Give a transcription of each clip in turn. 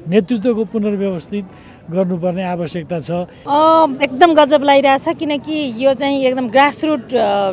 नेतृत्वको पुनर्व्यवस्थित गर्नुपर्ने आवश्यकता छ। एकदम गजब लागिरहेछ किनकि यो चाहिँ एकदम ग्रासरुट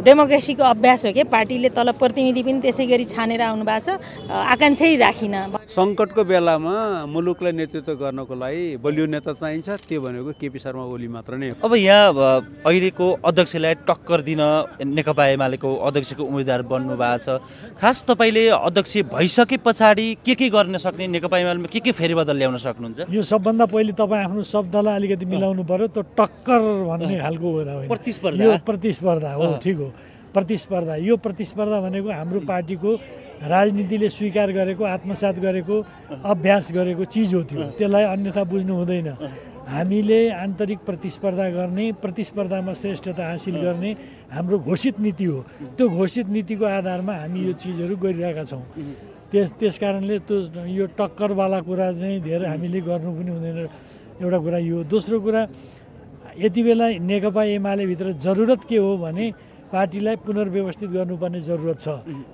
डेमोक्रेसीको अभ्यास हो के पार्टीले तल प्रतिनिधि पनि त्यसै गरी छानेर आउनु भएको छ आकांक्षै राखिन। सङ्कटको बेलामा मुलुकलाई नेतृत्व गर्नको लागि बलियो नेता चाहिन्छ त्यो भनेको केपी शर्मा ओली मात्र नै हो। अब यहाँ अहिलेको अध्यक्षलाई टक्कर दिन नेकपा एमालेको अध्यक्षको उम्मेदवार बन्नु भएको छ। खास तपाईले अध्यक्ष भइसके पछाडि के गर्न सक्ने नेकपा एमालेमा के फेरबदल ल्याउन सक्नुहुन्छ? यो सबभन्दा पहिले तपाईँ आफ्नो शब्दलाई अलिकति मिलाउनु पर्यो। त्यो टक्कर भन्ने खालको होइन, प्रतिस्पर्धा। यो प्रतिस्पर्धा हो, ठिक हो, प्रतिस्पर्धा। यो प्रतिस्पर्धा भनेको हाम्रो पार्टीको राजनीतिले स्वीकार गरेको आत्मसात गरेको अभ्यास गरेको चिज हो। त्यो त्यसलाई अन्यथा बुझ्नु हुँदैन। हामीले आन्तरिक प्रतिस्पर्धा गर्ने, प्रतिस्पर्धामा श्रेष्ठता हासिल गर्ने हाम्रो घोषित नीति हो। त्यो घोषित नीतिको आधारमा हामी यो चिजहरू गरिरहेका छौँ। त्यसकारणले त्यो यो टक्करवाला कुरा चाहिँ धेरै हामीले गर्नु पनि हुँदैन। एउटा कुरा यो। दोस्रो कुरा यति बेला नेकपा एमालेभित्र जरुरत के हो भने पार्टीलाई पुनर्व्यवस्थित गर्नुपर्ने जरुरत छ।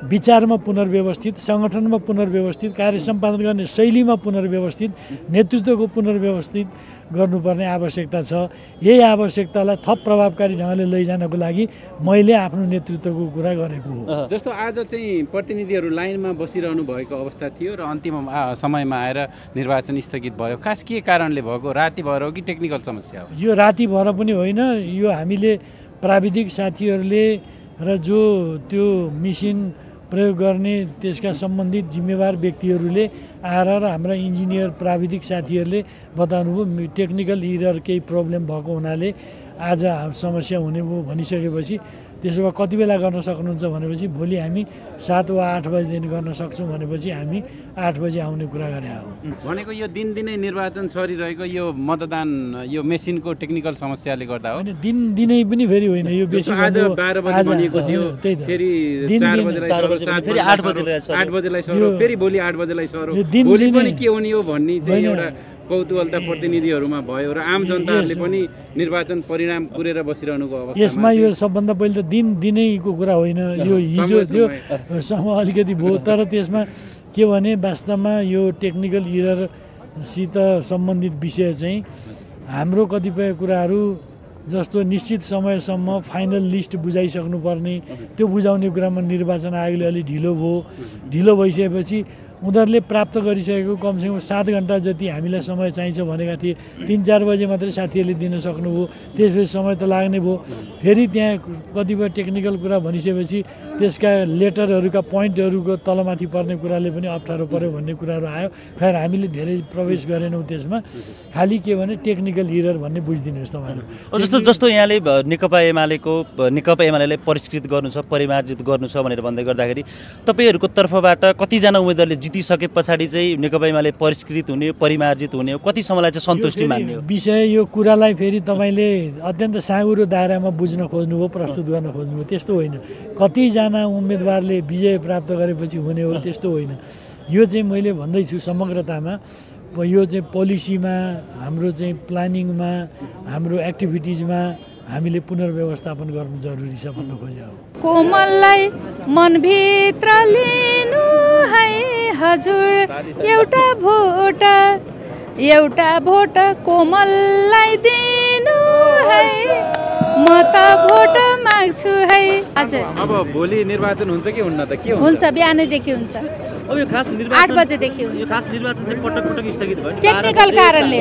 विचारमा पुनर्व्यवस्थित, सङ्गठनमा पुनर्व्यवस्थित, कार्य सम्पादन गर्ने शैलीमा पुनर्व्यवस्थित, नेतृत्वको पुनर्व्यवस्थित गर्नुपर्ने आवश्यकता छ। यही आवश्यकतालाई थप प्रभावकारी ढङ्गले लैजानको लागि मैले आफ्नो नेतृत्वको कुरा गरेको हो। जस्तो आज चाहिँ प्रतिनिधिहरू लाइनमा बसिरहनु भएको अवस्था थियो र अन्तिम समयमा आएर निर्वाचन स्थगित भयो। खास के कारणले भएको? राति भएर हो कि टेक्निकल समस्या हो? यो राति भएर पनि होइन, यो हामीले प्राविधिक साथीहरूले र जो त्यो मेसिन प्रयोग गर्ने त्यसका सम्बन्धित जिम्मेवार व्यक्तिहरूले आएर र हाम्रा इन्जिनियर प्राविधिक साथीहरूले बताउनुभयो टेक्निकल इरर केही प्रब्लम भएको हुनाले आज समस्या हुने भयो भनिसकेपछि त्यसो भए कति बेला गर्न सक्नुहुन्छ भनेपछि भोलि हामी 7 वा 8 बजेदेखि गर्न सक्छौँ भनेपछि हामी 8 बजे आउने कुरा गरे हो। भनेको यो दिनदिनै निर्वाचन सरिरहेको यो मतदान यो मेसिनको टेक्निकल समस्याले गर्दा हो? दिनदिनै पनि फेरि होइन, यो बेसी आज 12 बजे बनिएको थियो, फेरि 4 बजेलाई फेरि 8 बजेलाई सरो, फेरि भोलि 8 बजेलाई सरो। भोलि पनि के हुने हो भन्ने चाहिँ एउटा कौतूहलता प्रतिनिधिहरूमा भयो र आम जनताहरूले पनि निर्वाचन परिणाम कुरेर बसिरहनुको अवस्था। यसमा यो सबभन्दा पहिले त दिनैको कुरा होइन, यो हिजो त्यो समय अलिकति भयो। तर त्यसमा के भने वास्तवमा यो टेक्निकल इररसित सम्बन्धित विषय चाहिँ हाम्रो कतिपय कुराहरू जस्तो निश्चित समयसम्म फाइनल लिस्ट बुझाइसक्नुपर्ने, त्यो बुझाउने कुरामा निर्वाचन आयोगले अलि ढिलो भयो। ढिलो भइसकेपछि उनीहरूले प्राप्त गरिसकेको कमसेकम 7 घन्टा जति हामीलाई समय चाहिन्छ भनेका थिए, 3-4 बजे मात्रै साथीहरूले दिन सक्नुभयो। त्यसपछि समय त लाग्ने भयो। फेरि त्यहाँ कतिपय टेक्निकल कुरा भनिसकेपछि त्यसका लेटरहरूका पोइन्टहरूको तलमाथि पर्ने कुराले पनि अप्ठ्यारो पर्यो भन्ने कुराहरू आयो। खैर हामीले धेरै प्रवेश गरेनौँ त्यसमा, खालि के भने टेक्निकल इरर भन्ने बुझिदिनुहोस् तपाईँहरू। जस्तो यहाँले नेकपा एमालेलाई परिष्कृत गर्नु छ, परिमार्जित गर्नु छ भनेर भन्दै गर्दाखेरि तपाईँहरूको तर्फबाट कतिजना उम्मेदवारले जितिसके पछाडि चाहिँ नेकपा एमाले परिष्कृत हुने, परिमार्जित हुने, कति समयलाई चाहिँ सन्तुष्टि मान्ने हो? विषय यो कुरालाई फेरि तपाईँले अत्यन्त साँगुरो दायरामा बुझ्न खोज्नुभयो, प्रस्तुत गर्न खोज्नुभयो, त्यस्तो होइन। कतिजना उम्मेदवारले विजय प्राप्त गरेपछि हुने हो त्यस्तो होइन। यो चाहिँ मैले भन्दैछु समग्रतामा यो चाहिँ पोलिसीमा, हाम्रो चाहिँ प्लानिङमा, हाम्रो एक्टिभिटिजमा हामीले पुनर्व्यवस्थापन गर्नु जरुरी छ भन्न खोजेको हो। कोमललाई मनभित्र लिनु है हजुर, एउटा भोट कोमललाई दिनु है, म त भोट माग्छु है। हजुर अब भोलि निर्वाचन हुन्छ कि हुन्न त? के हुन्छ? बिहानैदेखि हुन्छ। अब यो खास निर्वाचन 8 बजेदेखि हुन्छ। यो खास निर्वाचन चाहिँ पटक स्थगित भयो टेक्निकल कारणले।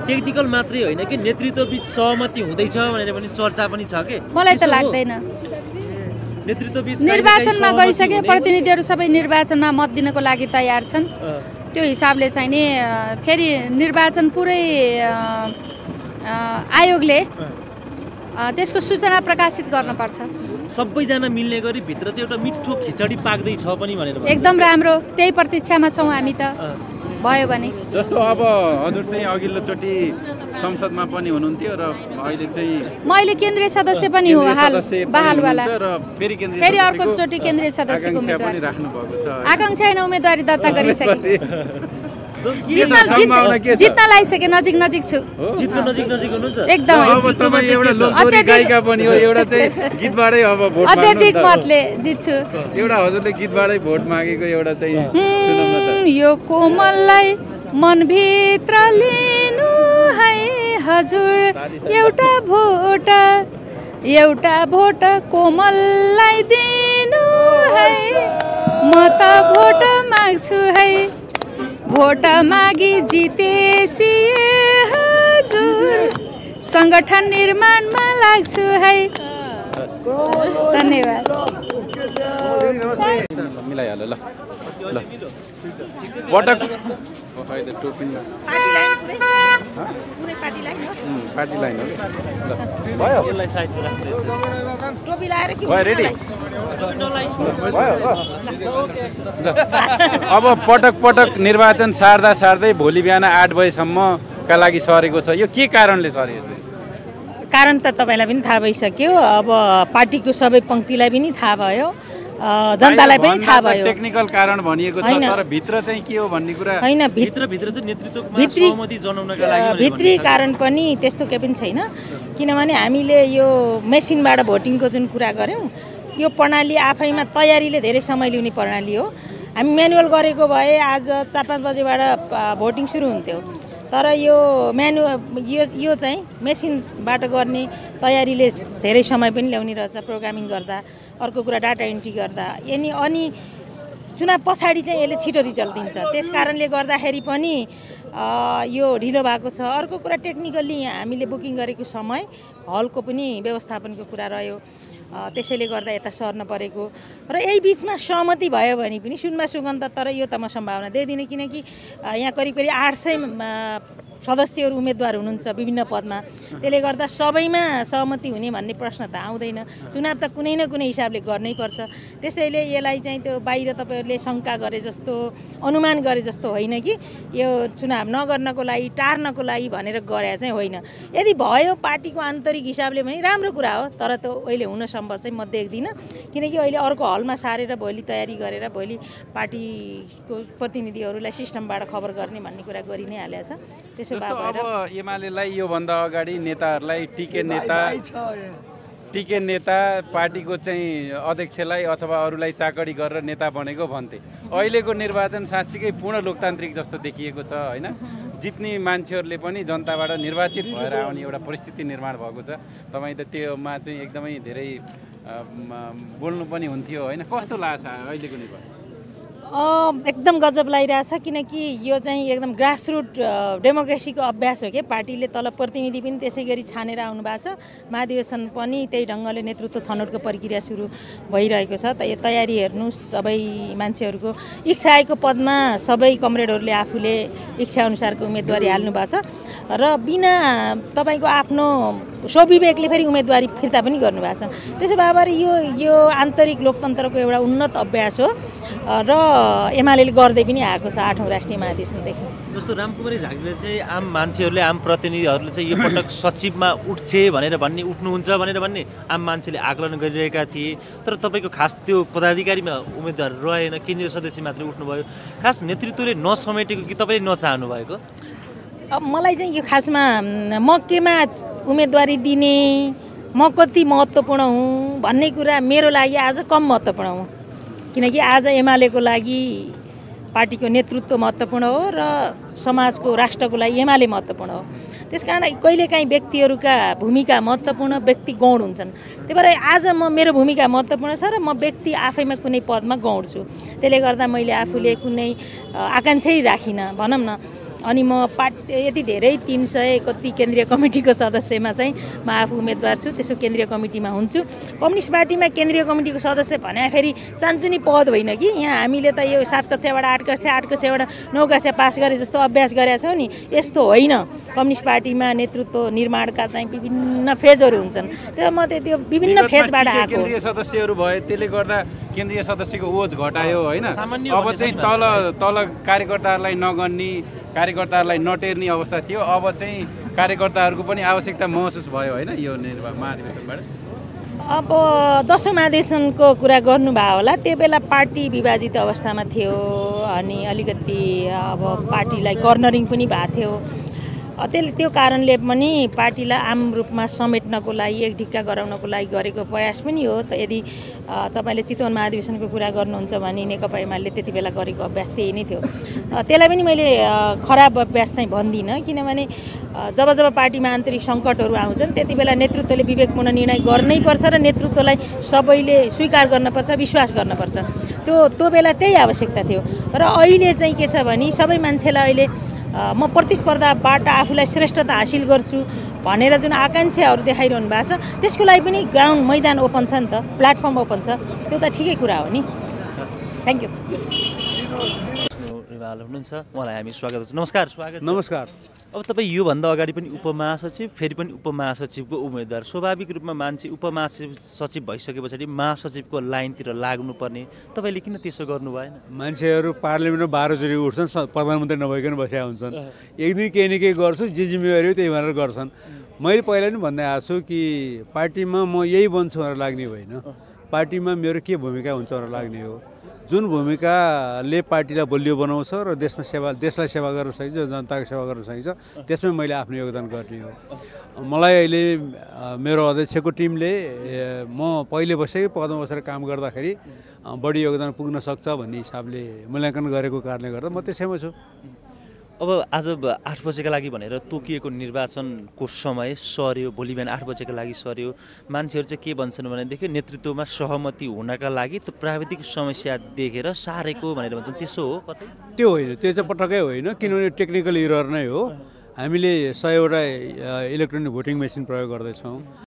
टेक्निकल मात्रै होइन कि नेतृत्व बीच सहमति हुँदैछ भनेर पनि चर्चा पनि छ के? मलाई त लाग्दैन। नेतृत्व बीच निर्वाचनमा गइसके प्रतिनिधिहरू सबै निर्वाचनमा मत दिनको लागि तयार छन्। त्यो हिसाबले चाहिँ नि फेरि निर्वाचन पुरै आयोगले त्यसको सूचना प्रकाशित गर्नुपर्छ। सबैजना मिल्ने गरी भित्र चाहिँ एउटा मिठो खिचडी पाक्दैछ पनि भनेर एकदम राम्रो, त्यही प्रतीक्षामा छौँ हामी त भयो भने। जस्तो अब हजुर चाहिँ अघिल्लोचोटि संसदमा पनि हुनुहुन्थ्यो र अहिले चाहिँ मैले केन्द्रीय सदस्य पनि हो हाल बहालवाला, फेरि अर्कोचोटि केन्द्रीय सदस्यको उम्मेदवारी राख्नु भएको छ। आकांक्षा होइन, उम्मेदवारी दर्ता गरिसके, जित्न लागिसके, नजिक छु। जित्न नजिक हुनुहुन्छ एकदमै। अब तपाईँ एउटा लोकगीत गायिका पनि हो, एउटा चाहिँ गीतबाटै अब भोट अत्याधिक मतले जित्छु। एउटा हजुरले गीतबाटै भोट मागेको एउटा चाहिँ सुनौँ न त। यो कोमललाई मनभित्र लिनु है हजुर एउटा भोट कोमललाई दिनु है म त भोट माग्छु है भोट मागी जितेसी हजुर संगठन निर्माणमा लाग्छु है धन्यवाद मिलाइहाल्यो ल पटक पार्टी लाइन हो भयो रेडी अब पटक निर्वाचन सार्दै भोलि बिहान 8 बजेसम्मका लागि सरेको छ यो के कारणले सरेको छ कारण त तपाईलाई पनि थाहा भइसक्यो अब पार्टीको सबै पंक्तिलाई पनि थाहा भयो जनतालाई पनि थाहा भयो टेक्निकल कारण भनिएको छ तर भित्र चाहिँ के हो भन्ने कुरा हैन भित्र चाहिँ नेतृत्वमा सहमति जनाउनका लागि भित्री कारण पनि त्यस्तो केही पनि छैन किनभने हामीले यो मेसिनबाट भोटिङको जुन कुरा गर्यौं यो प्रणाली आफैमा तयारीले धेरै समय लिउने प्रणाली हो हामी म्यानुअल गरेको भए आज 4-5 बजेबाट भोटिङ सुरु हुन्थ्यो तर यो यो चाहिँ मेसिनबाट गर्ने तयारीले धेरै समय पनि ल्याउने रहेछ प्रोग्रामिङ गर्दा अर्को कुरा डाटा एन्ट्री गर्दा अनि चुनाव पछाडि चाहिँ यसले छिटो रिजल्ट दिन्छ त्यसकारणले गर्दाखेरि पनि यो ढिलो भएको छ अर्को कुरा टेक्निकली हामीले बुकिङ गरेको समय हलको पनि व्यवस्थापनको कुरा रह्यो त्यसैले गर्दा यता सर्न परेको र यही बीचमा सहमति भयो भने पनि सुनमा सुगन्ध तर यो त म सम्भावना दिदिनँ किनकि यहाँ करिब 800 सदस्यहरू उम्मेदवार हुनुहुन्छ विभिन्न पदमा त्यसले गर्दा सबैमा सहमति हुने भन्ने प्रश्न त आउँदैन चुनाव त कुनै न कुनै हिसाबले गर्नै पर्छ त्यसैले यसलाई चाहिँ त्यो बाहिर तपाईहरुले शंका गरे जस्तो अनुमान गरे जस्तो होइन कि यो चुनाव नगर्नको लागि टार्नको लागि भनेर गरे चाहिँ होइन यदि भयो पार्टीको आन्तरिक हिसाबले पनि राम्रो कुरा हो तर त्यो अहिले हुन सम्भव चाहिँ म देख्दिन किनकि अहिले अर्को हलमा सारेर भोलि तयारी गरेर भोलि पार्टीको प्रतिनिधिहरूलाई सिस्टमबाट खबर गर्ने भन्ने कुरा गरि नै हालेको छ त्यसो अब एमालेलाई यो भन्दा अगाडि नेताहरूलाई टिके नेता पार्टीको चाहिँ अध्यक्षलाई अथवा अरूलाई चाकडी गरेर नेता बनेको भन्थे अहिलेको निर्वाचन साच्चीकै पूर्ण लोकतान्त्रिक जस्तो देखिएको छ हैन जित्ने मान्छेहरूले पनि जनताबाट निर्वाचित भएर आउने एउटा परिस्थिति निर्माण भएको छ तपाई त त्योमा चाहिँ एकदमै धेरै बोल्नु पनि हुन्थ्यो हैन कस्तो लाग्छ अहिलेको निर्वाचन एकदम गजब लागिरहेछ किनकि यो चाहिँ एकदम ग्रासरुट डेमोक्रेसीको अभ्यास हो के पार्टीले तल प्रतिनिधि पनि त्यसै गरी छानेर आउनु भएको छ महाधिवेशन पनि त्यही ढङ्गले नेतृत्व छनौटको प्रक्रिया सुरु भइरहेको छ त यो तयारी हेर्नुस् सबै मान्छेहरूको इच्छाएको पदमा सबै कमरेडहरूले आफूले इच्छा अनुसारको उम्मेदवारी हाल्नु भएको छ र बिना तपाईको आफ्नो स्वविवेकले फेरि उम्मेदवारी फिर्ता पनि गर्नुभएको छ त्यसो भए यो आन्तरिक लोकतन्त्रको एउटा उन्नत अभ्यास हो र एमालेले गर्दै पनि आएको छ 8औं राष्ट्रिय महाधिवेशनदेखि जस्तो रामकुमारी झाँक्रीले चाहिँ आम मान्छेहरूले आम प्रतिनिधिहरूले चाहिँ यो पटक सचिवमा उठ्छे भनेर भन्ने उठ्नुहुन्छ भनेर भन्ने आम मान्छेले आकलन गरिरहेका थिए तर तपाईको खास त्यो पदाधिकारीमा उम्मेदवार रहेन केन्द्रीय सदस्य मात्रै उठ्नुभयो खास नेतृत्वले नसमेटेको कि तपाईले नचाहनु भएको अब मलाई चाहिँ यो खासमा म केमा उम्मेदवारी दिने म कति महत्त्वपूर्ण हुँ भन्ने कुरा मेरो लागि आज कम महत्त्वपूर्ण हो किनकि आज एमालेको लागि पार्टीको नेतृत्व महत्त्वपूर्ण हो र समाजको राष्ट्रको लागि एमाले महत्त्वपूर्ण हो त्यसकारण कहिलेकाहीँ व्यक्तिहरूका भूमिका महत्त्वपूर्ण व्यक्ति गौण हुन्छन् त्यही भएर आज मेरो भूमिका महत्त्वपूर्ण छ र म व्यक्ति आफैमा कुनै पदमा गौण छु त्यसले गर्दा मैले आफूले कुनै आकाङ्क्षै राखिनँ भनौँ न अनि म यति धेरै 300 कति केन्द्रीय कमिटीको सदस्यमा चाहिँ म आफू उम्मेदवार छु त्यसो केन्द्रीय कमिटीमा हुन्छु कम्युनिस्ट पार्टीमा केन्द्रीय कमिटीको सदस्य भने फेरि चान्चुनी पद होइन कि यहाँ हामीले त यो 7 कक्षाबाट 8 कक्षा 8 कक्षाबाट 9 कक्षा पास गरे जस्तो अभ्यास गरेका छौँ नि यस्तो होइन कम्युनिस्ट पार्टीमा नेतृत्व निर्माणका चाहिँ विभिन्न फेजहरू हुन्छन् त्यो म त्यो विभिन्न फेजबाट आएको केन्द्रीय सदस्यहरू भए त्यसले गर्दा केन्द्रीय सदस्यको ओज घटायो हैन अब चाहिँ तल कार्यकर्ताहरूलाई नगन्ने कार्यकर्ताहरूलाई नटेर्ने अवस्था थियो अब चाहिँ कार्यकर्ताहरूको पनि आवश्यकता महसुस भयो हैन यो महाधिवेशनबाट अब 10औं महाधिवेशनको कुरा गर्नुभयो होला त्यो बेला पार्टी विभाजित अवस्थामा थियो अनि अलिकति अब पार्टीलाई कर्नरिङ पनि भएको थियो त्यसले त्यो कारणले पनि पार्टीलाई आम रूपमा समेट्नको लागि एक ढिक्का गराउनको लागि गरेको प्रयास पनि हो। त यदि तपाईँले चितवन महाधिवेशनको कुरा गर्नुहुन्छ भने नेकपा एमाले त्यति बेला गरेको अभ्यास त्यही नै थियो। त्यसलाई पनि मैले खराब अभ्यास चाहिँ भन्दिनँ, किनभने जब जब पार्टीमा आन्तरिक सङ्कटहरू आउँछन् त्यति बेला नेतृत्वले विवेकपूर्ण निर्णय गर्नै पर्छ र नेतृत्वलाई सबैले स्वीकार गर्नुपर्छ, विश्वास गर्नुपर्छ। त्यो बेला त्यही आवश्यकता थियो। र अहिले चाहिँ के छ भने सबै मान्छेलाई अहिले म प्रतिस्पर्धाबाट आफूलाई श्रेष्ठता हासिल गर्छु भनेर जुन आकाङ्क्षाहरू देखाइरहनु भएको छ त्यसको लागि पनि ग्राउन्ड मैदान ओपन छ नि त, प्लेटफर्म ओपन छ, त्यो त ठिकै कुरा हो नि। Thank you. हुनुहुन्छ उहाँलाई हामी स्वागत गर्छौँ। नमस्कार। स्वागत। नमस्कार। अब तपाईँ योभन्दा अगाडि पनि उपमहासचिव, फेरि पनि उपमहासचिवको उम्मेदवार, स्वाभाविक रूपमा मान्छे उपमहासचिव भइसके पछाडि महासचिवको लाइनतिर लाग्नुपर्ने, तपाईँले किन त्यसो गर्नु भएन? मान्छेहरू पार्लियामेन्टमा 12 चोटि उठ्छन्, प्रधानमन्त्री नभइकन बसेका हुन्छन्। एक दिन केही न केही गर्छु, जे जिम्मेवारी हो त्यही भनेर गर्छन्। मैले पहिला पनि भन्दै आएको छु कि पार्टीमा म यही बन्छु भनेर लाग्ने होइन, पार्टीमा मेरो के भूमिका हुन्छ भनेर लाग्ने हो। जुन भूमिकाले पार्टीलाई बलियो बनाउँछ र देशलाई सेवा गर्न सकिन्छ, जनताको सेवा गर्न सकिन्छ, त्यसमै मैले आफ्नो योगदान गर्ने हो। मलाई अहिले मेरो अध्यक्षको टिमले म पहिले बसेकै पदमा बसेर काम गर्दाखेरि बढी योगदान पुग्न सक्छ भन्ने हिसाबले मूल्याङ्कन गरेको कारणले गर्दा म त्यसैमा छु। अब आज 8 बजेका लागि भनेर तोकिएको निर्वाचनको समय सर्यो, भोलि बिहान 8 बजेका लागि सर्यो। मान्छेहरू चाहिँ के भन्छन् भनेदेखि नेतृत्वमा सहमति हुनका लागि त्यो प्राविधिक समस्या देखेर सारेको भनेर भन्छन्, त्यसो हो कतै? त्यो होइन, त्यो चाहिँ पटक्कै होइन, किनभने टेक्निकल इरर नै हो। हामीले 100 वटा इलेक्ट्रोनिक भोटिङ मेसिन प्रयोग गर्दैछौँ।